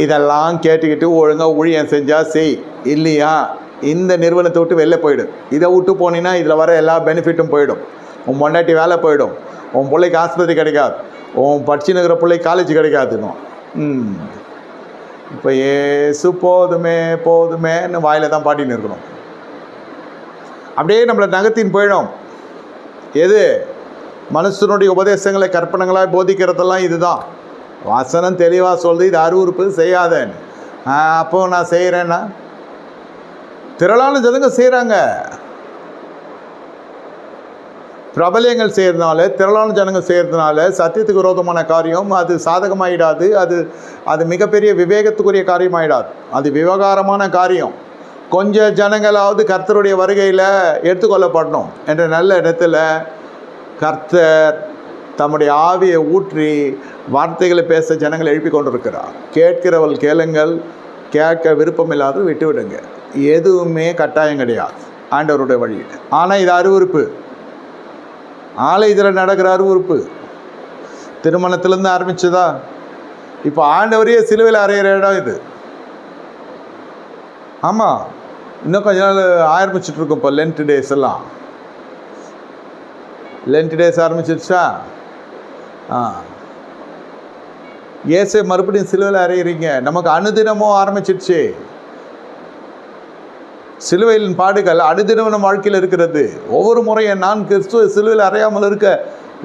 இதெல்லாம் கேட்டுக்கிட்டு ஒழுங்காக ஊழியம் செஞ்சால் செய், இல்லையா இந்த நிறுவனத்தை விட்டு வெளில போயிடும். இதை விட்டு போனீங்கன்னா இதில் வர எல்லா பெனிஃபிட்டும் போயிடும். உன் பொண்டாட்டி வேலை போயிடும், உன் பிள்ளைக்கு ஆஸ்பத்திரி கிடைக்காது, உன் படிச்சுன்னு இருக்கிற பிள்ளைக்கு காலேஜ் கிடைக்காதுன்னு. இப்போ ஏசு போதுமே போதுமேன்னு வாயில் தான் பாட்டின்னு இருக்கணும். அப்படியே நம்மளை நகத்தின்னு போயிடும். எது மனுஷனுடைய உபதேசங்களை கற்பனைகளாக போதிக்கிறதெல்லாம் இதுதான். வசனம் தெளிவாக சொல்லுது, இது அருவருப்பு செய்யாதேன்னு. அப்போ நான் செய்கிறேன்னா திரளான ஜனங்க செய்கிறாங்க. பிரபலங்கள் செய்கிறதுனால, திரளான ஜனங்க செய்கிறதுனால சத்தியத்துக்கு விரோதமான காரியம் அது சாதகமாகிடாது. அது மிகப்பெரிய விவேகத்துக்குரிய காரியமாகிடாது. அது விவகாரமான காரியம். கொஞ்சம் ஜனங்களாவது கர்த்தருடைய வருகையில் எடுத்துக்கொள்ளப்படணும் என்ற நல்ல இடத்துல கர்த்தர் தம்முடைய ஆவியை ஊற்றி வார்த்தைகளை பேச ஜனங்களை எழுப்பி கொண்டிருக்கிறார். கேட்கிறவள் கேளுங்கள், கேட்க விருப்பமில்லாத விட்டு விடுங்க. எதுவுமே கட்டாயம் கிடையாது ஆண்டவருடைய வழியில். ஆனால் இது அருவருப்பு. ஆலயத்தில் நடக்கிற அருவருப்பு திருமணத்திலேருந்து ஆரம்பிச்சதா இப்போ ஆண்டவரையே சிலுவையில் அறையிற இடம் இது. ஆமாம், இன்னும் கொஞ்ச நாள் ஆரம்பிச்சிட்ருக்கோம். இப்போ லென்ட் டேஸ் எல்லாம், லென்ட் டேஸ் ஆரம்பிச்சிருச்சா? ஏசு மறுபடியும் சிலுவையில் அறையிறீங்க. நமக்கு அனுதினமும் ஆரம்பிச்சிடுச்சு. சிலுவையின் பாடுகள் அனுதினம் நம்ம வாழ்க்கையில் இருக்கிறது. ஒவ்வொரு முறையும் நான் கிறிஸ்துவ சிலுவையில் அறையாமல் இருக்க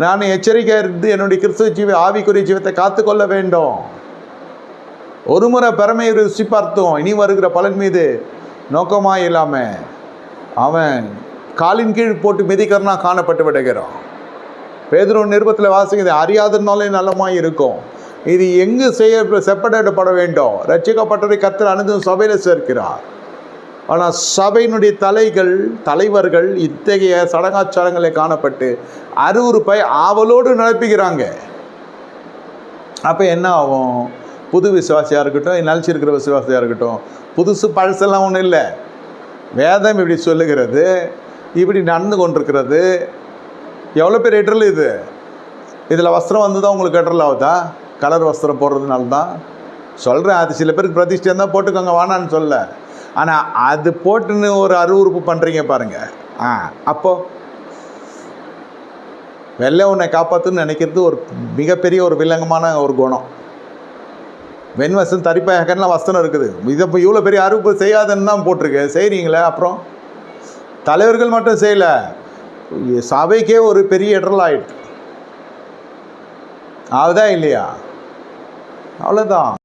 நான் எச்சரிக்கையாக இருந்து என்னுடைய கிறிஸ்துவ ஆவிக்குரிய ஜீவத்தை காத்துக்கொள்ள வேண்டும். ஒரு முறை பெருமையை ருசி பார்த்தோம், இனி வருகிற பலன் மீது நோக்கமாக இல்லாமல் அவன் காலின் கீழ் போட்டு மிதிக்கிறனா காணப்பட்டு விடுகிறான். பேதுரு நிருபத்தில் வாசிக்கிறது, அறியாதனாலே நல்லமாய் இருக்கும். இது எங்கு செப்பரேட்டப்பட வேண்டும்? ரட்சிக்கப்பட்டதை கர்த்தர் அனுதினம் சபையில் சேர்க்கிறார். ஆனால் சபையினுடைய தலைவர்கள் இத்தகைய சடங்காச்சாரங்களை காணப்பட்டு அருவருப்பை ஆவலோடு நடப்பிக்கிறாங்க. அப்போ என்ன ஆகும்? புது விசுவாசியாக இருக்கட்டும், நிலச்சிருக்கிற விசுவாசியாக இருக்கட்டும், புதுசு பழசெல்லாம் ஒன்றும் இல்லை. வேதம் இப்படி சொல்லுகிறது, இப்படி நடந்து கொண்டிருக்கிறது. எவ்வளோ பேர் எட்ரல் இது? இதில் வஸ்திரம் வந்து தான் உங்களுக்கு எட்ரல் ஆகுதா? கலர் வஸ்திரம் போடுறதுனால தான் சொல்கிறேன். அது சில பேருக்கு பிரதிஷ்டம் தான் போட்டுக்கோங்க, வானான்னு சொல்ல. ஆனால் அது போட்டுன்னு ஒரு அருவருப்பு பண்ணுறீங்க பாருங்கள். அப்போது வெள்ளை உன்னை காப்பாற்றுன்னு நினைக்கிறது ஒரு மிகப்பெரிய ஒரு வில்லங்கமான ஒரு குணம். வெண்வசம் தரிப்பாயக்கெல்லாம் வஸ்திரம் இருக்குது. இதை இப்போ இவ்வளோ பெரிய அருவருப்பு செய்யாதுன்னு தான் போட்டிருக்கு. செய்கிறீங்களே. அப்புறம் தலைவர்கள் மட்டும் செய்யலை, சபைக்கே ஒரு பெரிய இடரல் ஆகிடுது. அதுதான் இல்லையா? அவ்வளோதான்.